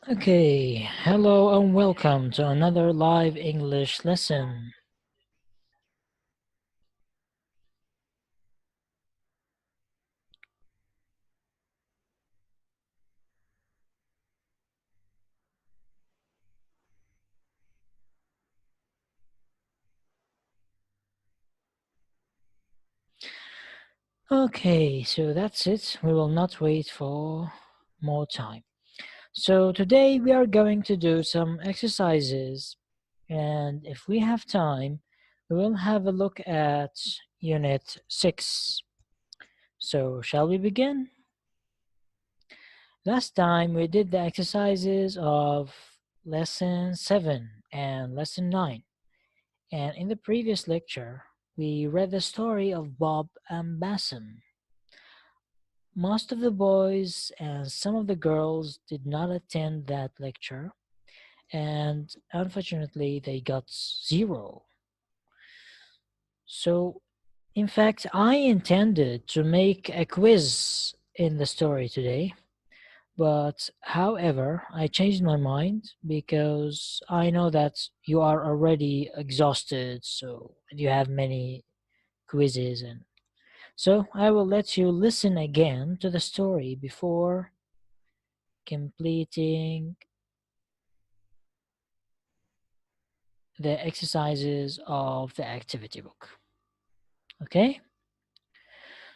Okay, hello and welcome to another live English lesson. Okay, so that's it. We will not wait for more time. So today we are going to do some exercises, and if we have time, we will have a look at Unit 6. So shall we begin? Last time we did the exercises of Lesson 7 and Lesson 9. And in the previous lecture, we read the story of Bob and Basim. Most of the boys and some of the girls did not attend that lecture, and unfortunately, they got 0. So, in fact, I intended to make a quiz in the story today, but however, I changed my mind because I know that you are already exhausted, so you have many quizzes and so I will let you listen again to the story before completing the exercises of the activity book. Okay?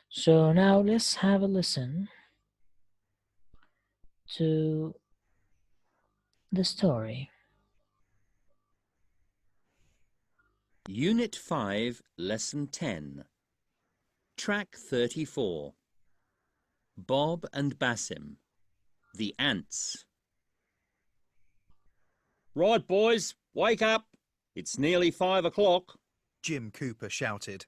So now let's have a listen to the story. Unit 5, Lesson 10. Track 34. Bob and Basim. The Ants. Right, boys, wake up. It's nearly 5 o'clock. Jim Cooper shouted.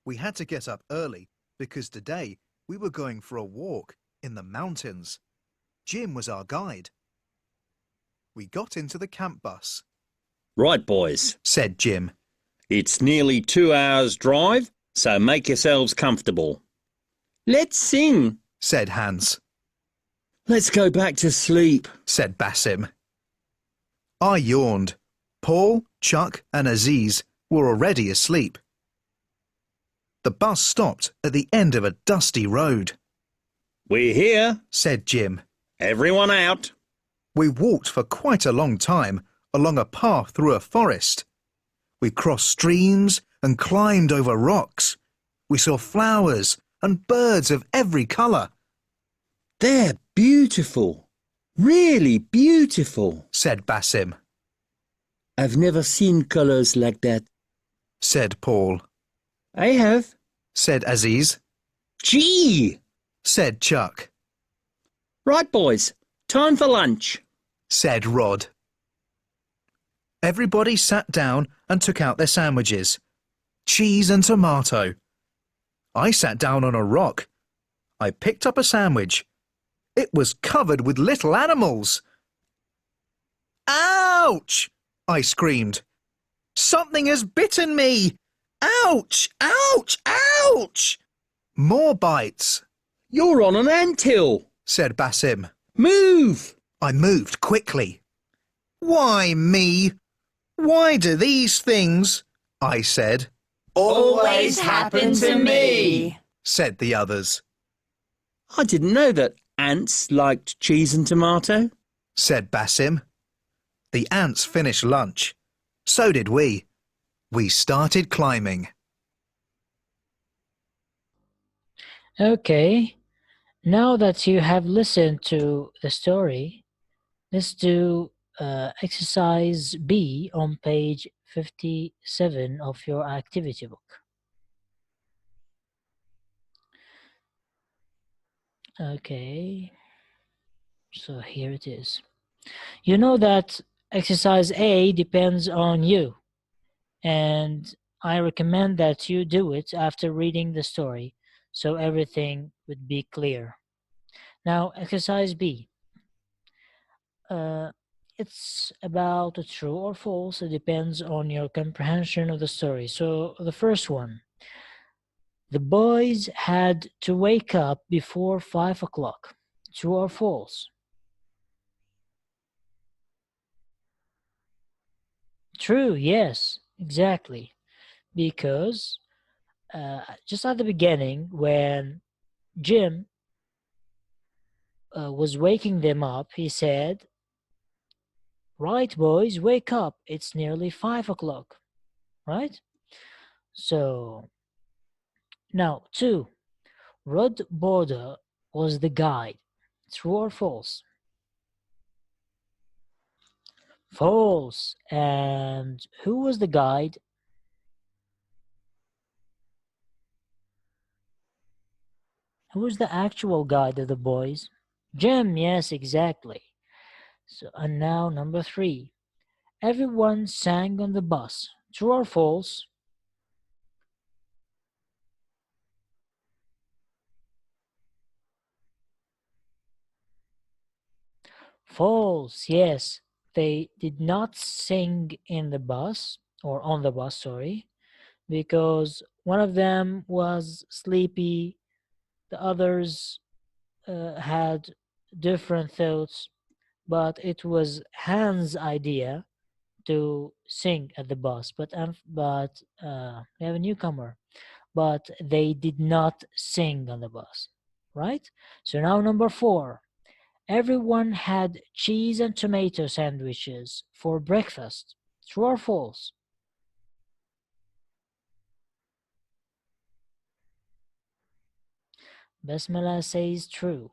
We had to get up early because today we were going for a walk in the mountains. Jim was our guide. We got into the camp bus. Right, boys, Said Jim. it's nearly 2 hours' drive, so make yourselves comfortable. Let's sing, Said Hans. Let's go back to sleep. Said Basim. I yawned. Paul, Chuck and Aziz were already asleep. The bus stopped at the end of a dusty road. We're here. Said Jim. Everyone out. We walked for quite a long time along a path through a forest. We crossed streams and climbed over rocks. We saw flowers and birds of every colour. They're beautiful. Really beautiful. Said Basim. I've never seen colours like that. Said Paul. I have. Said Aziz. Gee! Said Chuck. Right, boys, time for lunch. Said Rod. Everybody sat down and took out their sandwiches. Cheese and tomato. I sat down on a rock. I picked up a sandwich. It was covered with little animals. Ouch! I screamed. Something has bitten me! Ouch! Ouch! Ouch! More bites, You're on an anthill. said Basim. Move! I moved quickly. Why me? Why do these things, I said, always happen to me, said the others, I didn't know that ants liked cheese and tomato. said Basim. The ants finished lunch. So did we. We started climbing. Okay, now that you have listened to the story, let's do exercise B on page 57 of your activity book. Okay, so here it is. You know that exercise A depends on you, and I recommend that you do it after reading the story so everything would be clear. Now, exercise B. It's about a true or false. It depends on your comprehension of the story. So, the first one. The boys had to wake up before 5 o'clock. True or false? True, yes, exactly. Because just at the beginning, when Jim was waking them up, he said, "Right, boys, wake up. It's nearly 5 o'clock." Right? So, now, two, Rod Border was the guide. True or false? False. And who was the guide? Who was the actual guide of the boys? Jim, yes, exactly. So, and now number three. Everyone sang on the bus. True or false? False, yes. They did not sing in the bus, or on the bus, sorry, because one of them was sleepy, the others had different thoughts, but it was Hans' idea to sing at the bus. But we have a newcomer, but they did not sing on the bus, right? So now number four. Everyone had cheese and tomato sandwiches for breakfast. True or false? Basmala says true.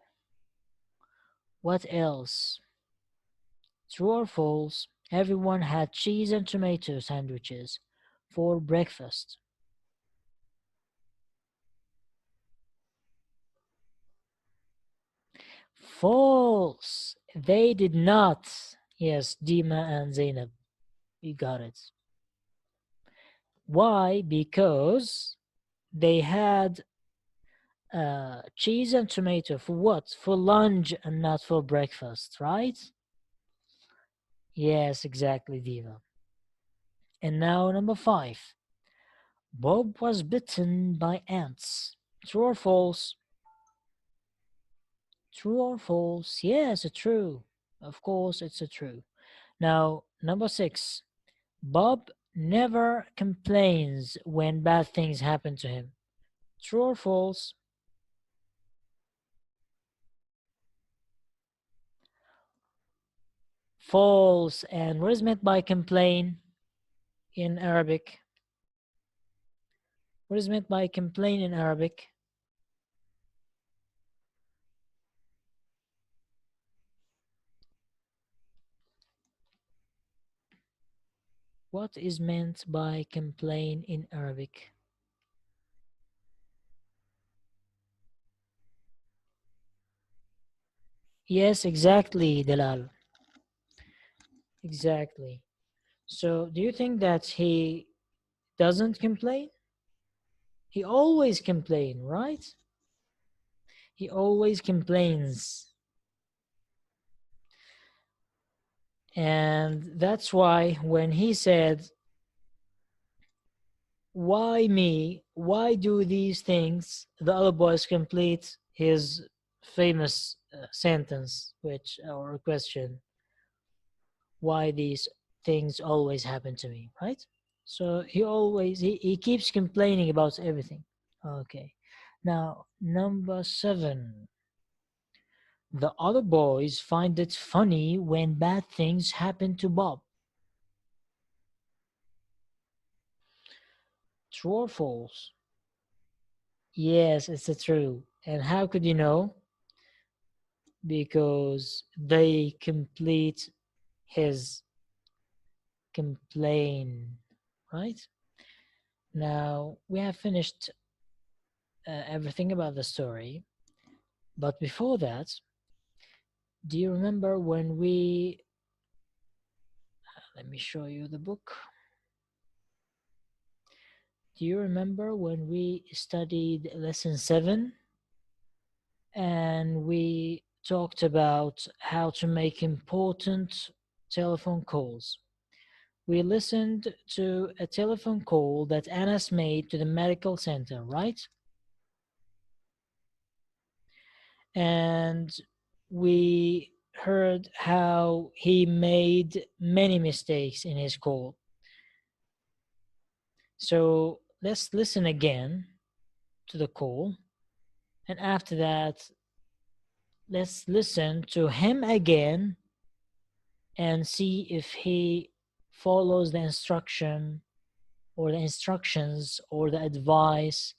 What else? True or false? Everyone had cheese and tomato sandwiches for breakfast. False. They did not. Yes, Dima and Zainab. You got it. Why? Because they had cheese and tomato for what? For lunch and not for breakfast, right? Yes, exactly, Diva. And now number five. Bob was bitten by ants. True or false? True or false? Yes, it's true. Of course, it's a true. Now, number six. Bob never complains when bad things happen to him. True or false? False. And what is meant by complain in Arabic? What is meant by complain in Arabic? What is meant by complain in Arabic? Yes, exactly, Dalal. Exactly. So, do you think that he doesn't complain? He always complain, right? He always complains. And that's why when he said, "Why me? Why do these things?" the other boys complete his famous sentence, which or question, "Why these things always happen to me?" Right? So he keeps complaining about everything. Okay. Now number seven. The other boys find it funny when bad things happen to Bob. True or false? Yes, it's a true. And how could you know? Because they complete his complain, right? Now we have finished everything about the story, but before that, do you remember when we? Let me show you the book. Do you remember when we studied lesson 7 and we talked about how to make important telephone calls? We listened to a telephone call that Anas made to the medical center, right? And we heard how he made many mistakes in his call. So let's listen again to the call. And after that, let's listen to him again and see if he follows the instructions or the advice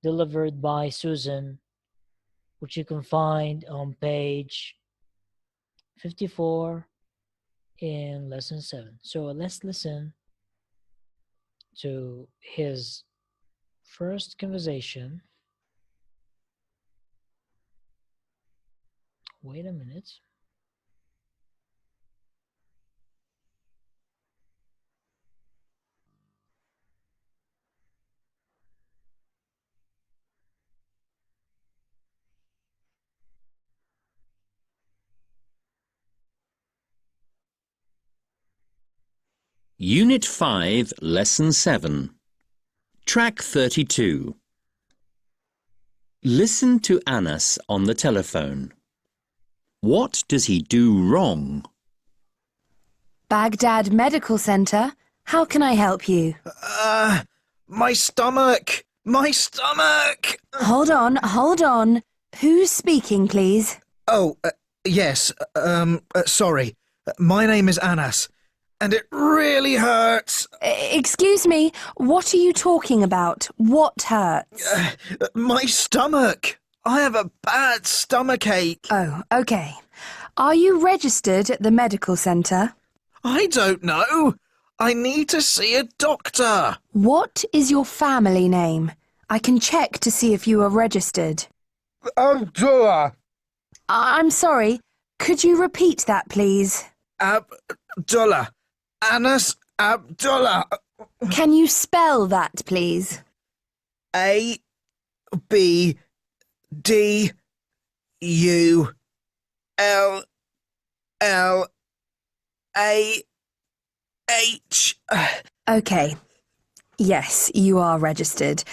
delivered by Susan, which you can find on page 54 in lesson 7. So let's listen to his first conversation. Wait a minute. Unit 5, Lesson 7. Track 32. Listen to Anas on the telephone. What does he do wrong? Baghdad Medical Center. How can I help you? My stomach! My stomach! Hold on. Who's speaking, please? Oh, yes, sorry. My name is Anas, and it really hurts. Excuse me, what are you talking about? What hurts? My stomach! I have a bad stomachache. Oh, okay. Are you registered at the medical center? I don't know. I need to see a doctor. What is your family name? I can check to see if you are registered. Abdullah. I'm sorry, could you repeat that, please? Abdullah. Anas Abdullah. Can you spell that, please? A-B-D-U-L-L-A-H. Okay. Yes, you are registered.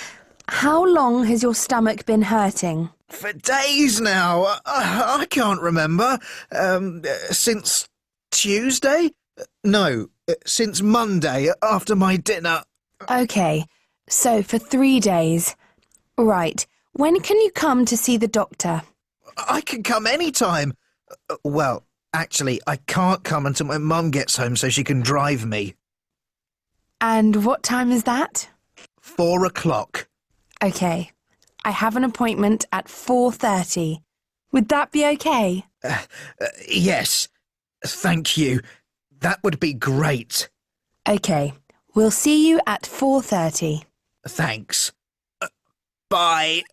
How long has your stomach been hurting? For days now. I can't remember. Since Tuesday? No, since Monday after my dinner. Okay, so for 3 days. Right. When can you come to see the doctor? I can come any time. Well, actually, I can't come until my mum gets home so she can drive me. And what time is that? 4 o'clock. Okay. I have an appointment at 4:30. Would that be okay? Yes, thank you. That would be great. Okay. We'll see you at 4:30. Thanks. Bye.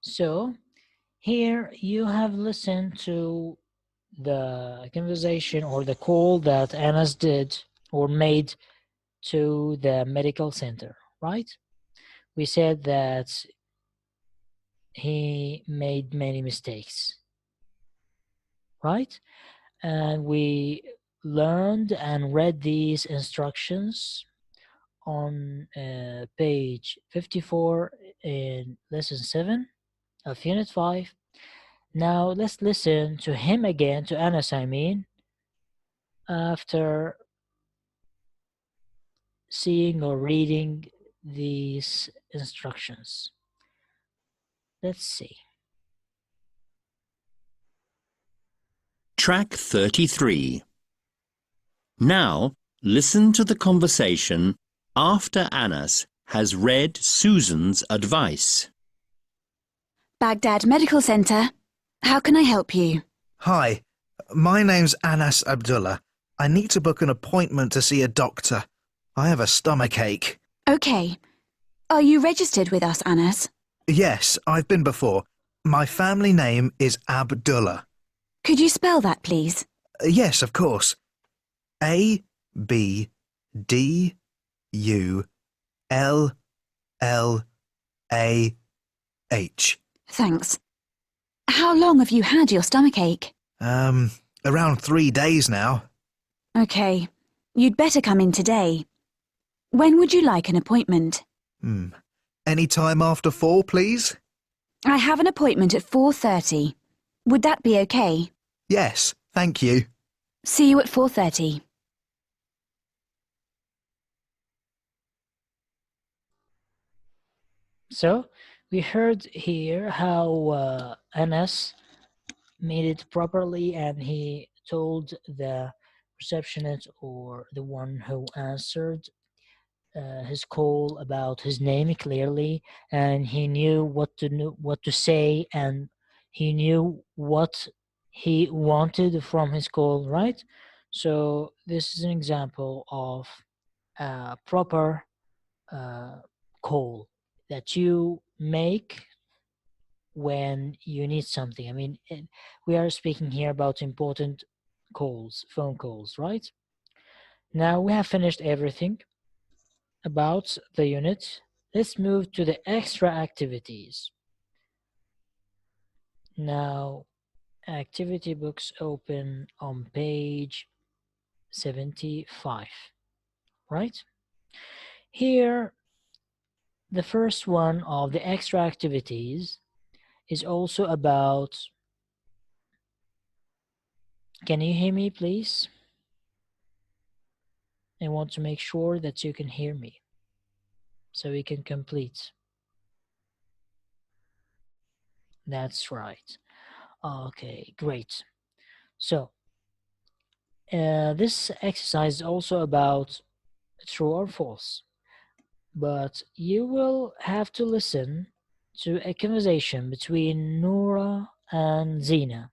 So here you have listened to the conversation or the call that Anas did or made to the medical center, right? We said that he made many mistakes, right? And we learned and read these instructions on page 54 in lesson 7 of unit 5. Now let's listen to him again, to Anas I mean, after seeing or reading these instructions. Let's see. Track 33. Now, listen to the conversation after Anas has read Susan's advice. Baghdad Medical Center. How can I help you? Hi, my name's Anas Abdullah. I need to book an appointment to see a doctor. I have a stomachache. Okay. Are you registered with us, Anas? Yes, I've been before. My family name is Abdullah. Could you spell that, please? Yes, of course. A-B-D-U-L-L-A-H. Thanks. How long have you had your stomachache? Around 3 days now. Okay. You'd better come in today. When would you like an appointment? Any time after 4, please? I have an appointment at 4:30. Would that be okay? Yes, thank you. See you at 4:30. So we heard here how Anas made it properly, and he told the receptionist or the one who answered his call about his name clearly, and he knew what to say, and he knew what he wanted from his call, right? So this is an example of a proper uh, call that you make when you need something. I mean, we are speaking here about important calls, phone calls, right? Now we have finished everything about the unit. Let's move to the extra activities. Now, activity books open on page 75, right? Here, the first one of the extra activities is also about, can you hear me, please? I want to make sure that you can hear me so we can complete. That's right. Okay, great. So, this exercise is also about true or false, but you will have to listen to a conversation between Noura and Zina,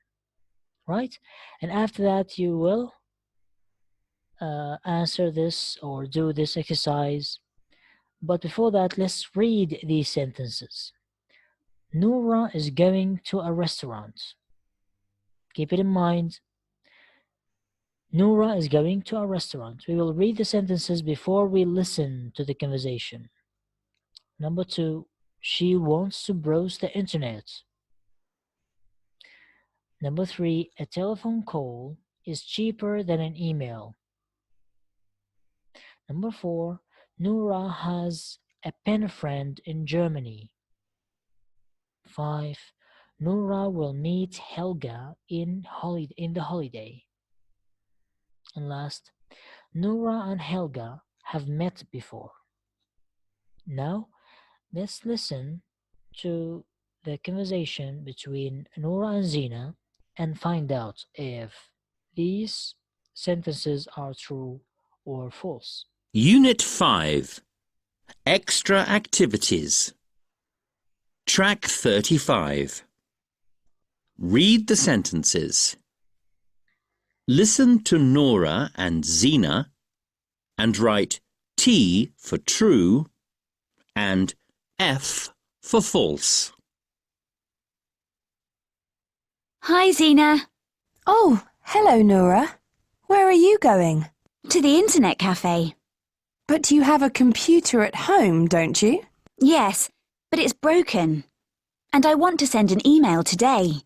right? And after that, you will answer this or do this exercise. But before that, let's read these sentences. Noura is going to a restaurant. Keep it in mind. Noura is going to a restaurant. We will read the sentences before we listen to the conversation. Number 2, she wants to browse the internet. Number 3, a telephone call is cheaper than an email. Number 4, Noura has a pen friend in Germany. 5, Noura will meet Helga in the holiday. And last, Noura and Helga have met before. Now, let's listen to the conversation between Noura and Zina and find out if these sentences are true or false. Unit 5. Extra activities. Track 35. Read the sentences. Listen to Nora and Zina and write T for true and F for false. Hi, Zina. Oh, hello, Nora. Where are you going? To the internet cafe. But you have a computer at home, don't you? Yes, but it's broken. And I want to send an email today.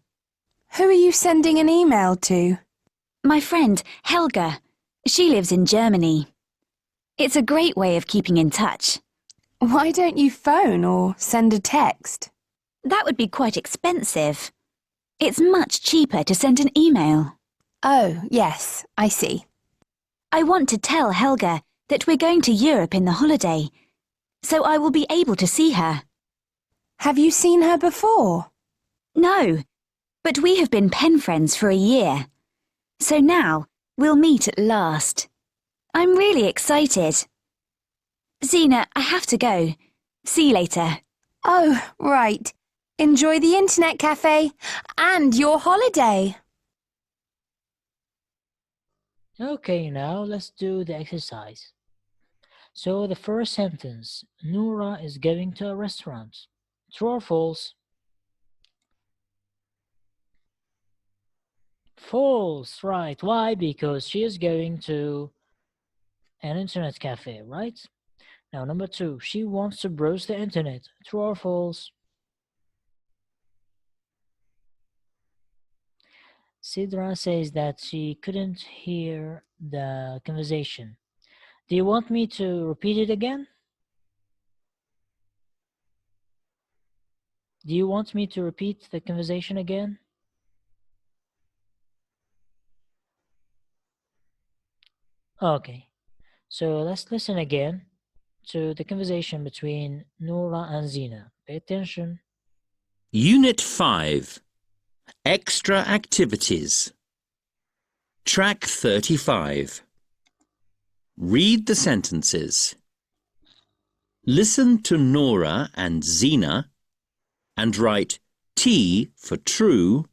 Who are you sending an email to? My friend, Helga. She lives in Germany. It's a great way of keeping in touch. Why don't you phone or send a text? That would be quite expensive. It's much cheaper to send an email. Oh, yes, I see. I want to tell Helga that we're going to Europe in the holiday, so I will be able to see her. Have you seen her before? No, but we have been pen friends for a year. So now we'll meet at last. I'm really excited. Zina, I have to go. See you later. Oh, right. Enjoy the internet cafe and your holiday. Okay, now let's do the exercise. So the first sentence, Noura is going to a restaurant. True or false? False, right. Why? Because she is going to an internet cafe, right? Now, number 2, she wants to browse the internet. True or false? Sidra says that she couldn't hear the conversation. Do you want me to repeat it again? Do you want me to repeat the conversation again? Okay, so let's listen again to the conversation between Noura and Zina. Pay attention. Unit 5. Extra Activities. Track 35. Read the sentences. Listen to Nora and Zina and write T for true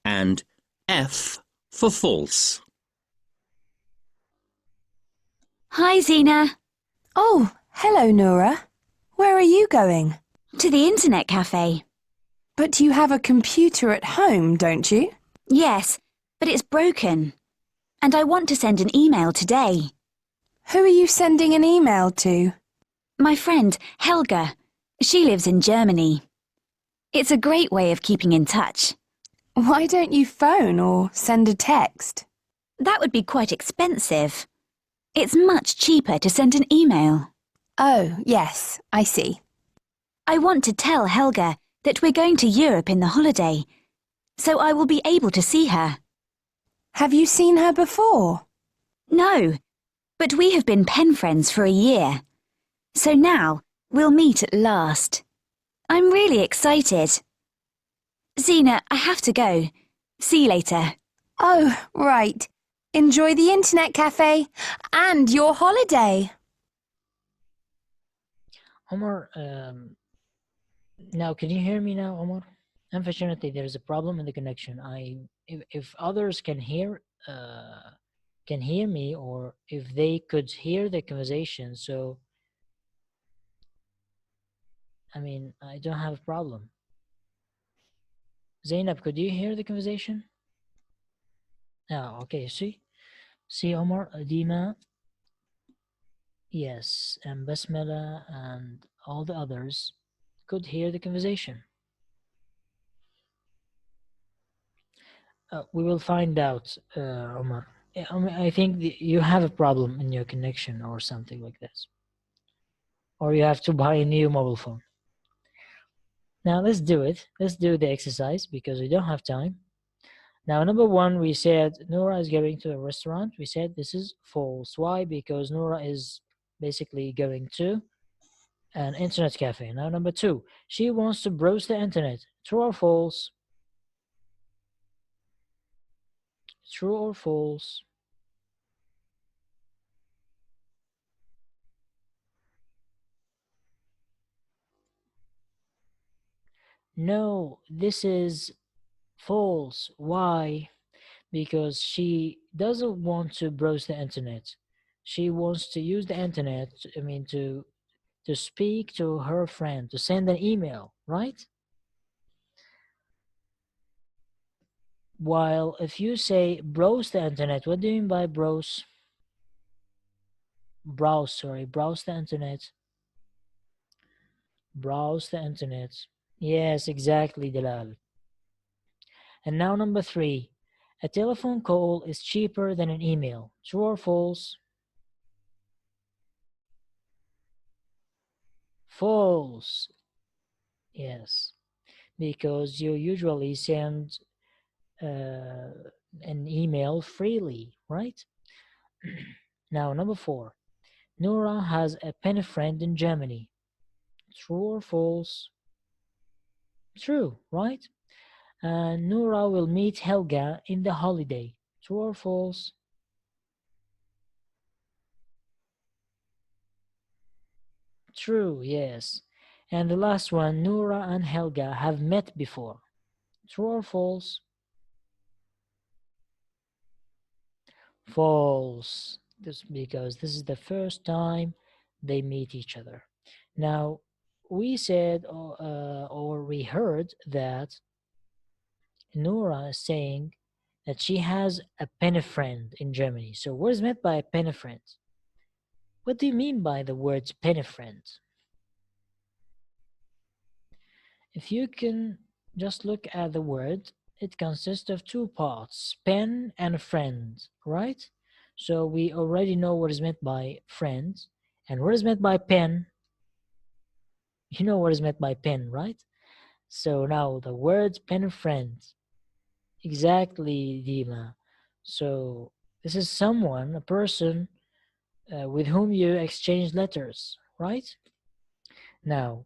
and F for false. Hi, Zina. Oh, hello, Nora. Where are you going? To the internet cafe. But you have a computer at home, don't you? Yes, but it's broken. And I want to send an email today. Who are you sending an email to? My friend, Helga. She lives in Germany. It's a great way of keeping in touch. Why don't you phone or send a text? That would be quite expensive. It's much cheaper to send an email. Oh, yes, I see. I want to tell Helga that we're going to Europe in the holiday, so I will be able to see her. Have you seen her before? No, but we have been pen friends for a year. So now we'll meet at last. I'm really excited. Zina, I have to go. See you later. Oh, right. Enjoy the internet cafe and your holiday. Omar, now can you hear me now, Omar? Unfortunately, there is a problem in the connection. If others can hear me, or if they could hear the conversation, so I mean, I don't have a problem. Zainab, could you hear the conversation? Okay, see Omar, Adima, yes, and Basmala and all the others could hear the conversation. We will find out, Omar. I think you have a problem in your connection or something like this. Or you have to buy a new mobile phone. Now let's do it. Let's do the exercise because we don't have time. Now, number one, we said Nora is going to a restaurant. We said this is false. Why? Because Nora is basically going to an internet cafe. Now, number two, she wants to browse the internet. True or false? True or false? No, this is false. Why? Because she doesn't want to browse the internet. She wants to use the internet, to speak to her friend, to send an email, right? While if you say browse the internet, what do you mean by browse? Browse the internet. Browse the internet. Yes, exactly, Dalal. And now number three, a telephone call is cheaper than an email. True or false? False. Yes, because you usually send an email freely, right? Now, number four, Nora has a pen friend in Germany. True or false? True, right? And Nora will meet Helga in the holiday. True or false? True, yes. And the last one, Nora and Helga have met before. True or false? False. Because this is the first time they meet each other. Now, we said or we heard that Nora is saying that she has a pen friend in Germany. So what is meant by a pen friend? What do you mean by the word pen friend? If you can just look at the word, it consists of two parts, pen and friend, right? So we already know what is meant by friend, and what is meant by pen. You know what is meant by pen, right? So now the word pen friend. Exactly, Dima. So this is someone, a person with whom you exchange letters, right? Now,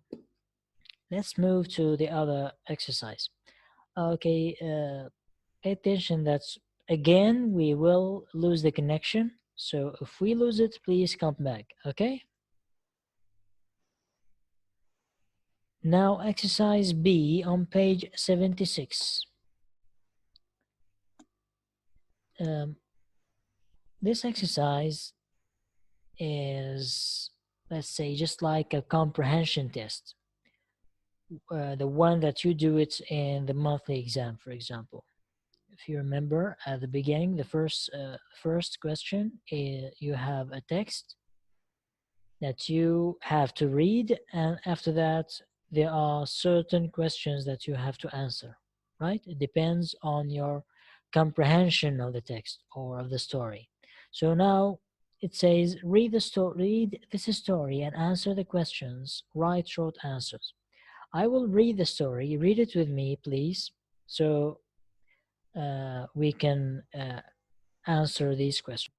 let's move to the other exercise. Okay, pay attention that's again we will lose the connection. So if we lose it, please come back, okay? Now exercise B on page 76. This exercise is, let's say, just like a comprehension test. The one that you do it in the monthly exam, for example. If you remember at the beginning, the first question is you have a text that you have to read, and after that there are certain questions that you have to answer, right? It depends on your comprehension of the text or of the story. So now it says read this story and answer the questions, write short answers. I will read the story, read it with me please, so we can answer these questions.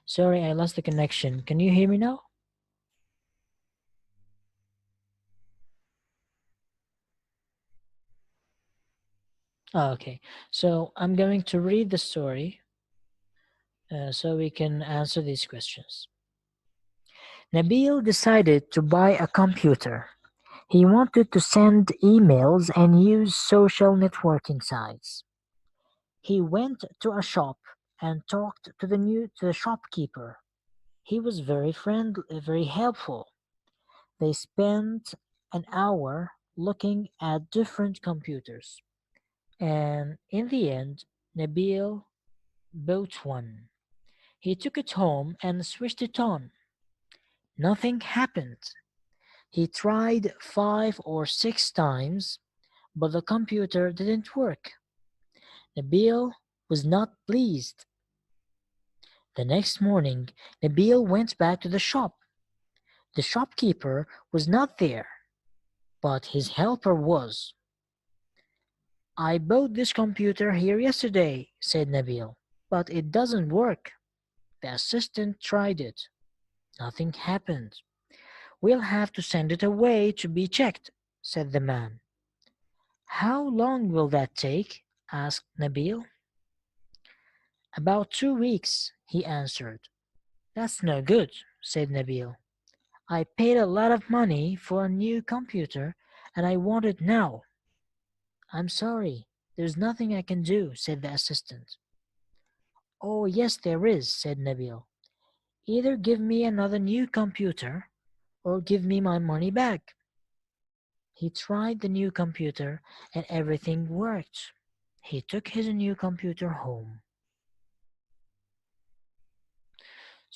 Sorry, I lost the connection. Can you hear me now? Oh, okay, so I'm going to read the story so we can answer these questions. Nabil decided to buy a computer. He wanted to send emails and use social networking sites. He went to a shop and talked to the shopkeeper. He was very friendly, very helpful. They spent an hour looking at different computers, and in the end, Nabil bought one. He took it home and switched it on. Nothing happened. He tried 5 or 6 times, but the computer didn't work. Nabil was not pleased. The next morning, Nabil went back to the shop. The shopkeeper was not there, but his helper was. I bought this computer here yesterday, said Nabil, but it doesn't work. The assistant tried it. Nothing happened. We'll have to send it away to be checked, said the man. How long will that take? Asked Nabil. About 2 weeks, he answered. That's no good, said Nabil. I paid a lot of money for a new computer and I want it now. I'm sorry, there's nothing I can do, said the assistant. Oh, yes, there is, said Nabil. Either give me another new computer or give me my money back. He tried the new computer and everything worked. He took his new computer home.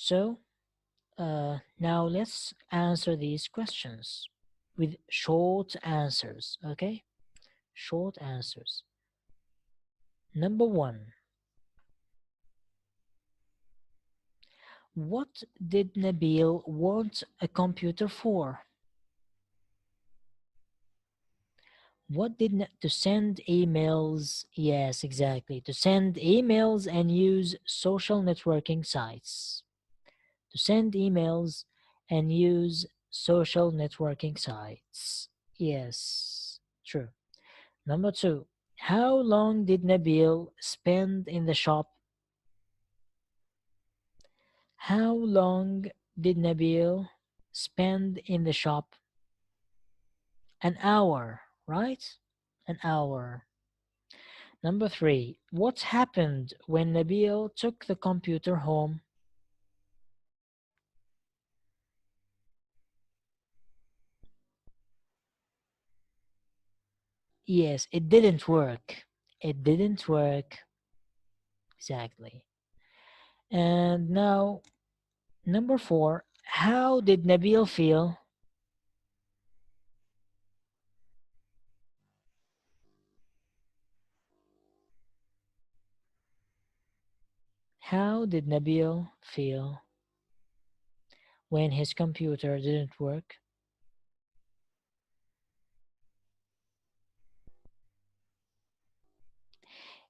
So, now let's answer these questions with short answers, okay? Short answers. Number 1. What did Nabil want a computer for? To send emails? Yes, exactly. To send emails and use social networking sites. To send emails and use social networking sites. Yes, true. Number 2. How long did Nabil spend in the shop? How long did Nabil spend in the shop? An hour, right? An hour. Number 3. What happened when Nabil took the computer home? Yes, it didn't work. It didn't work. Exactly. And now, number 4. How did Nabil feel? How did Nabil feel when his computer didn't work?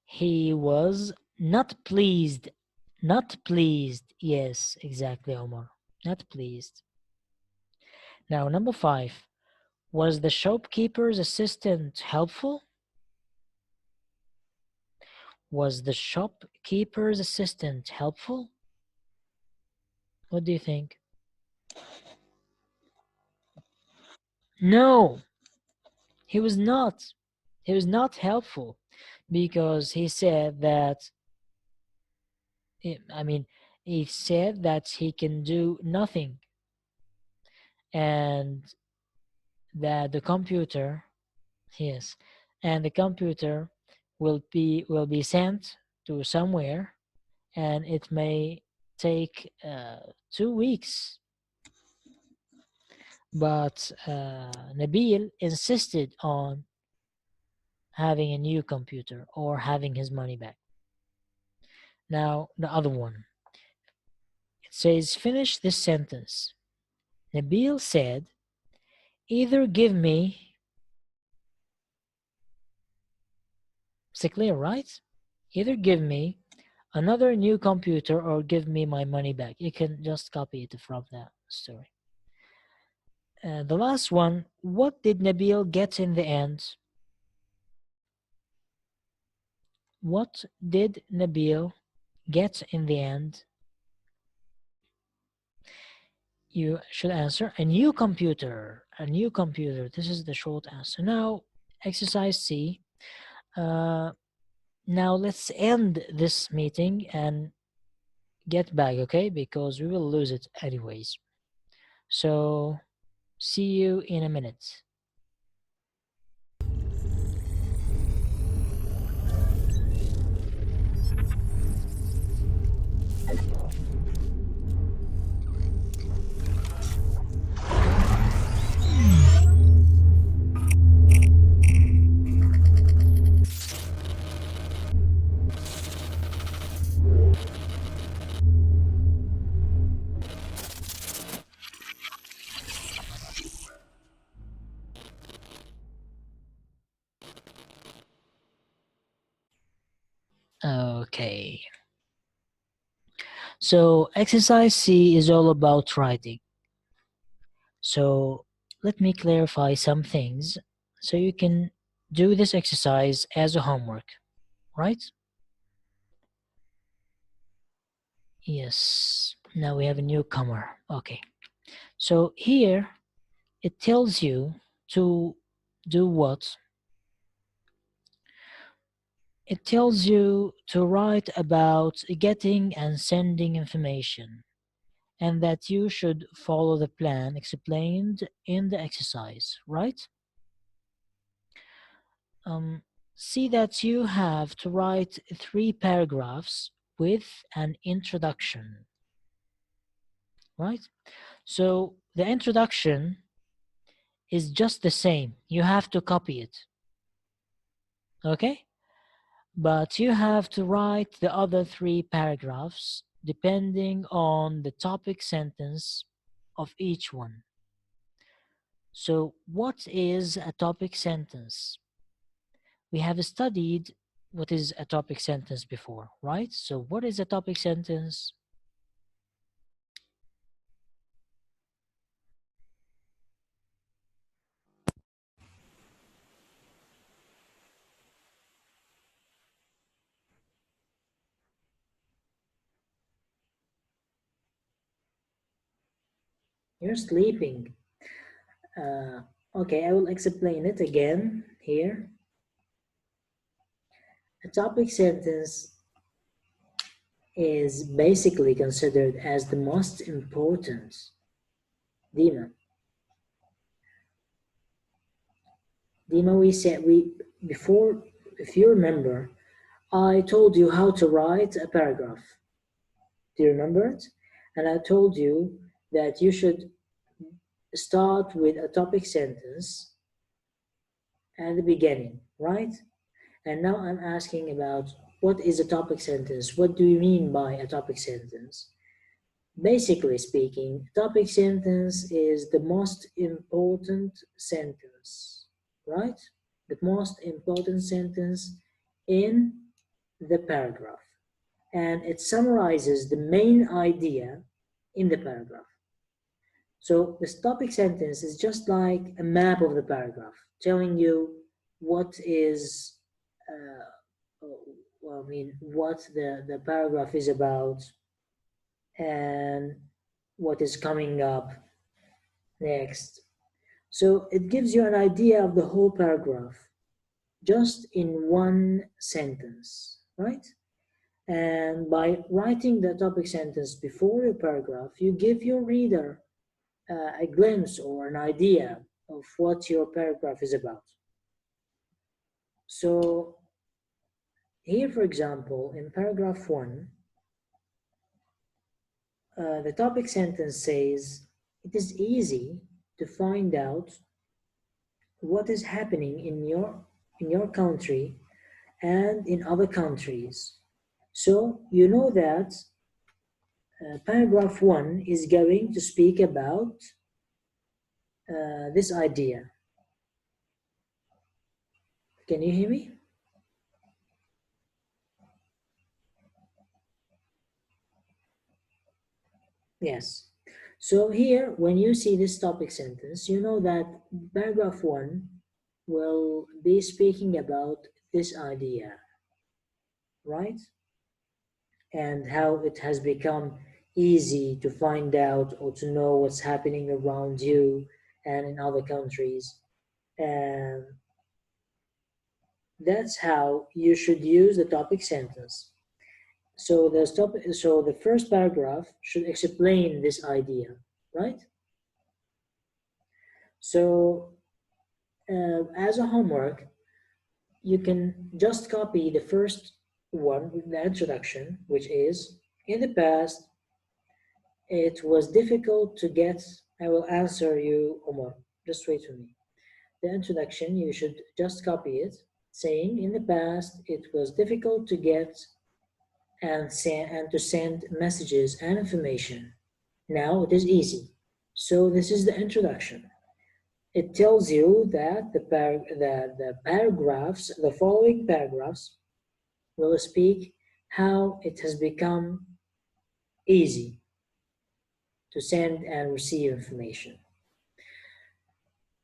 He was not pleased. Not pleased. Yes, exactly, Omar. Not pleased. Now, number 5. Was the shopkeeper's assistant helpful? Was the shopkeeper's assistant helpful? What do you think? No, he was not. He was not helpful because he said that, I mean, he said that he can do nothing and that the computer, yes, and the computer will be sent to somewhere and it may take 2 weeks. But Nabil insisted on having a new computer or having his money back. Now, the other one. It says, finish this sentence. Nabil said, either give me, is it clear, right? Either give me another new computer or give me my money back. You can just copy it from that story. The last one, what did Nabil get in the end? What did Nabil get in the end? You should answer a new computer. A new computer. This is the short answer. Now, exercise C. Now let's end this meeting and get back, okay? Because we will lose it anyways. So, see you in a minute. Okay. So, exercise C is all about writing. So, let me clarify some things so you can do this exercise as a homework, right? Yes. Now we have a newcomer. Okay. So, here it tells you to do what? It tells you to write about getting and sending information, and that you should follow the plan explained in the exercise, right? See that you have to write 3 paragraphs with an introduction, right? So the introduction is just the same. You have to copy it, okay? But you have to write the other 3 paragraphs depending on the topic sentence of each one. So what is a topic sentence? We have studied what is a topic sentence before, right? So what is a topic sentence? You're sleeping. Okay, I will explain it again here. A topic sentence is basically considered as the most important. Dima, before, if you remember, I told you how to write a paragraph. Do you remember it? And I told you that you should start with a topic sentence at the beginning, right? And now I'm asking about what is a topic sentence? What do you mean by a topic sentence? Basically speaking, a topic sentence is the most important sentence, right? The most important sentence in the paragraph. And it summarizes the main idea in the paragraph. So this topic sentence is just like a map of the paragraph, telling you what is, what the paragraph is about and what is coming up next. So it gives you an idea of the whole paragraph just in one sentence, right? And by writing the topic sentence before your paragraph, you give your reader a glimpse or an idea of what your paragraph is about. So here, for example, in paragraph 1, the topic sentence says, it is easy to find out what is happening in your country and in other countries. So you know that paragraph 1 is going to speak about this idea. Can you hear me? Yes. So here, when you see this topic sentence, you know that paragraph 1 will be speaking about this idea, right? And how it has become easy to find out or to know what's happening around you and in other countries. And that's how you should use the topic sentence. So the first paragraph should explain this idea, right? So as a homework, you can just copy the first one, the introduction, which is, in the past, it was difficult to get, I will answer you, Omar, just wait for me. The introduction, you should just copy it, saying, in the past, it was difficult to get and to send messages and information. Now it is easy. So this is the introduction. It tells you that the paragraphs, the following paragraphs, will speak how it has become easy to send and receive information.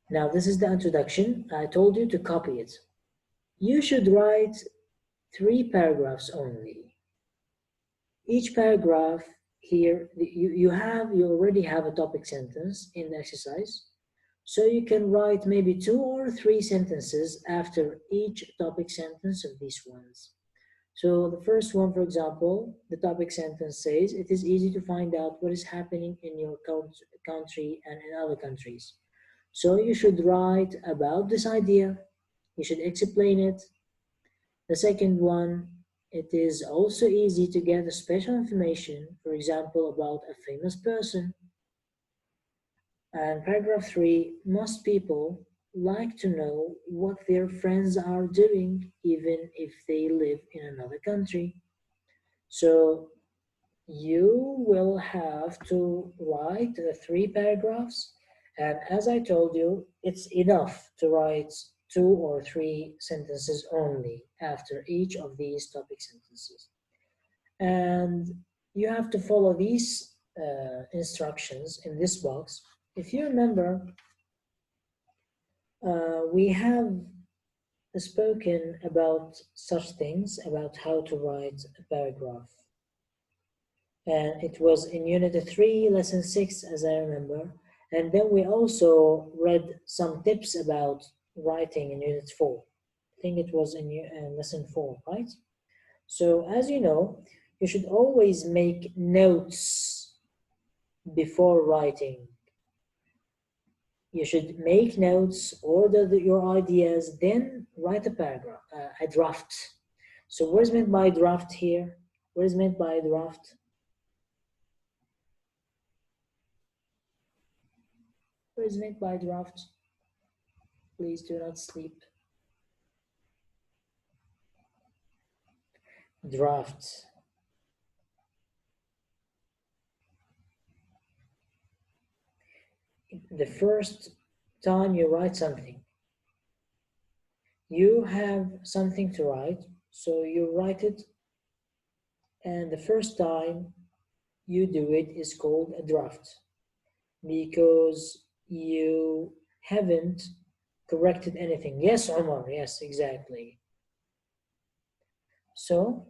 Now this is the introduction. I told you to copy it. You should write 3 paragraphs only. Each paragraph here, you already have a topic sentence in the exercise. So you can write maybe 2 or 3 sentences after each topic sentence of these ones. So the first one, for example, the topic sentence says, it is easy to find out what is happening in your country and in other countries. So you should write about this idea. You should explain it. The second one, it is also easy to get special information, for example, about a famous person. And paragraph 3, most people like to know what their friends are doing, even if they live in another country. So you will have to write 3 paragraphs. And as I told you, it's enough to write 2 or 3 sentences only after each of these topic sentences. And you have to follow these instructions in this box. If you remember, we have spoken about such things, about how to write a paragraph. And it was in Unit 3, Lesson 6, as I remember. And then we also read some tips about writing in Unit 4. I think it was in Lesson 4, right? So as you know, you should always make notes before writing. You should make notes, order your ideas, then write a paragraph, a draft. So what is meant by draft here? What is meant by draft? What is meant by draft? Please do not sleep. draft. The first time you write something, you have something to write, so you write it, and the first time you do it is called a draft because you haven't corrected anything. Yes, Omar, yes, exactly. So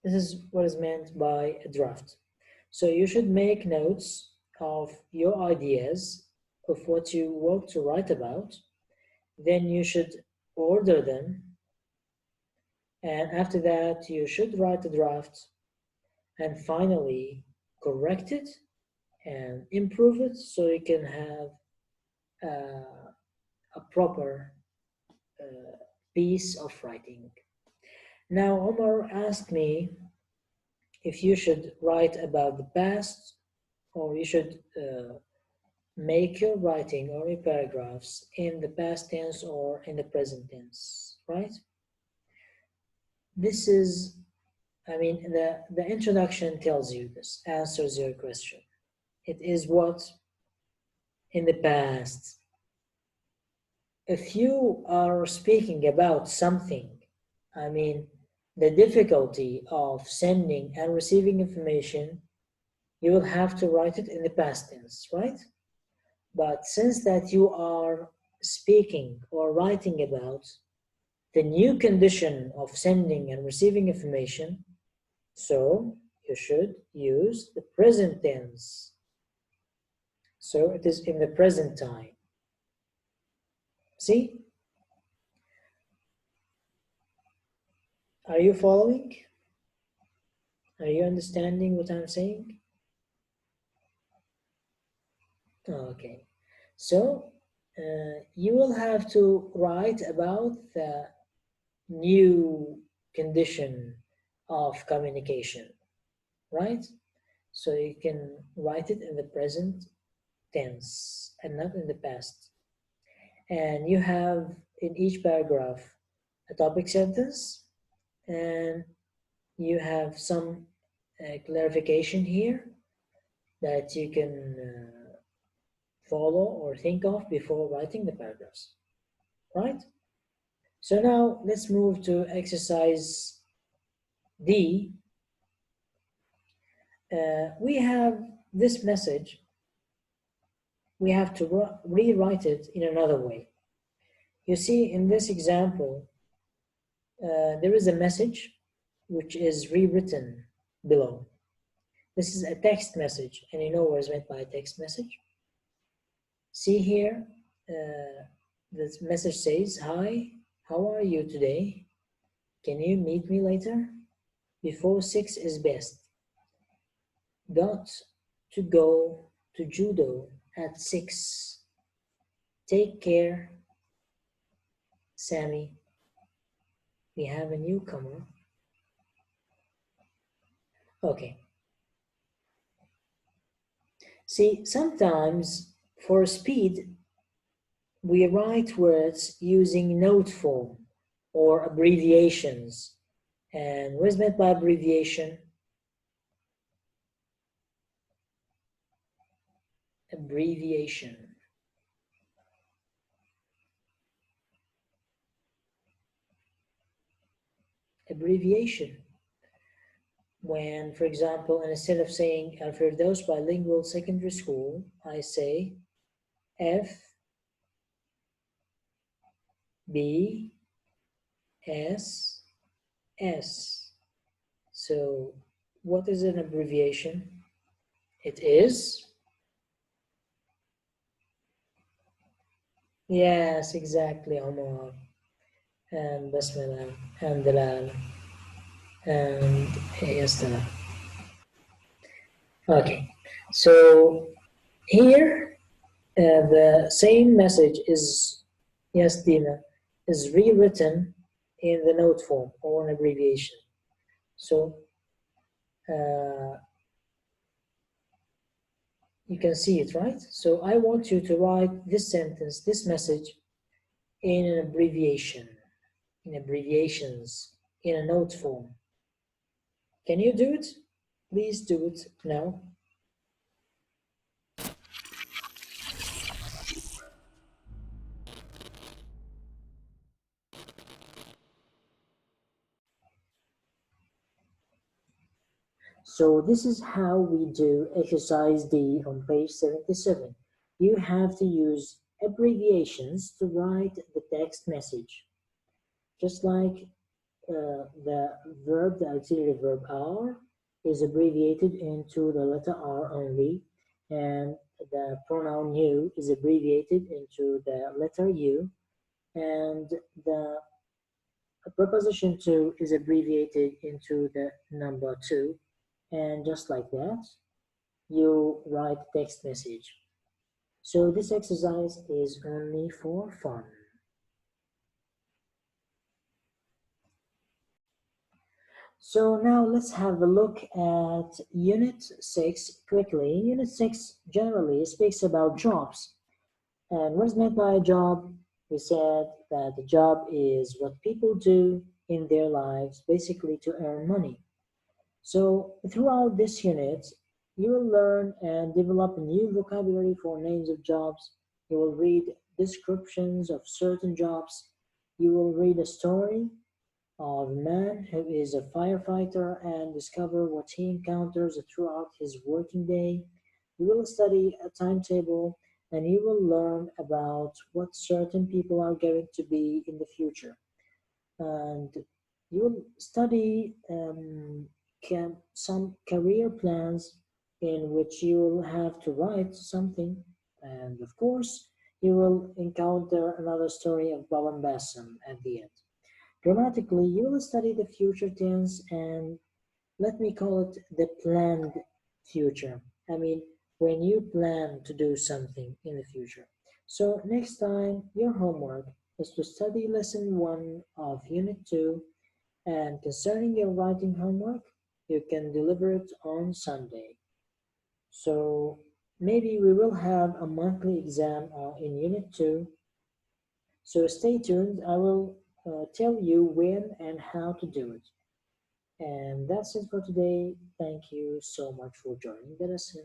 this is what is meant by a draft. So you should make notes of your ideas of what you want to write about. Then you should order them. And after that, you should write a draft and finally correct it and improve it so you can have a proper piece of writing. Now, Omar asked me if you should write about the past or you should make your writing or your paragraphs in the past tense or in the present tense, right? This is, the introduction tells you this, answers your question. It is what? In the past. If you are speaking about something, the difficulty of sending and receiving information, you will have to write it in the past tense, right? But since that you are speaking or writing about the new condition of sending and receiving information, so you should use the present tense. So it is in the present time. See? Are you following? Are you understanding what I'm saying? Okay. So you will have to write about the new condition of communication, right? So you can write it in the present tense and not in the past. And you have in each paragraph a topic sentence, and you have some clarification here that you can follow or think of before writing the paragraphs, right? So now let's move to exercise D. We have this message. We have to rewrite it in another way. You see, in this example, there is a message which is rewritten below. This is a text message, and you know what is meant by a text message. See here, this message says, "Hi, how are you today? Can you meet me later? Before 6 is best. Got to go to judo at 6. Take care, Sammy. We have a newcomer." Okay. See, sometimes for speed, we write words using note form or abbreviations. And what is meant by abbreviation? Abbreviation. Abbreviation. When, for example, instead of saying Alfredos Bilingual Secondary School, I say FBSS. So what is an abbreviation? It is, yes, exactly, Omar, and Basmala, and Dalal, and Yastala. Okay, so here the same message is, yes, Dina, is rewritten in the note form or an abbreviation. So you can see it, right? So I want you to write this sentence, this message, in an abbreviation, in abbreviations, in a note form. Can you do it? Please do it now. So this is how we do exercise D on page 77. You have to use abbreviations to write the text message. Just like the verb, the auxiliary verb are, is abbreviated into the letter R only, and the pronoun you is abbreviated into the letter U, and the preposition to is abbreviated into the number 2, and just like that, you write text message. So this exercise is only for fun. So now let's have a look at Unit 6 quickly. Unit 6 generally speaks about jobs. And what is meant by a job? We said that the job is what people do in their lives basically to earn money. So throughout this unit, you will learn and develop a new vocabulary for names of jobs. You will read descriptions of certain jobs. You will read a story of a man who is a firefighter and discover what he encounters throughout his working day. You will study a timetable and you will learn about what certain people are going to be in the future. And you will study some career plans in which you will have to write something. And of course, you will encounter another story of Bob and Bassam at the end. Grammatically, you will study the future tense and let me call it the planned future. I mean, when you plan to do something in the future. So next time, your homework is to study lesson 1 of unit 2, and concerning your writing homework, you can deliver it on Sunday. So maybe we will have a monthly exam in unit 2. So stay tuned. I will tell you when and how to do it. And that's it for today. Thank you so much for joining the lesson.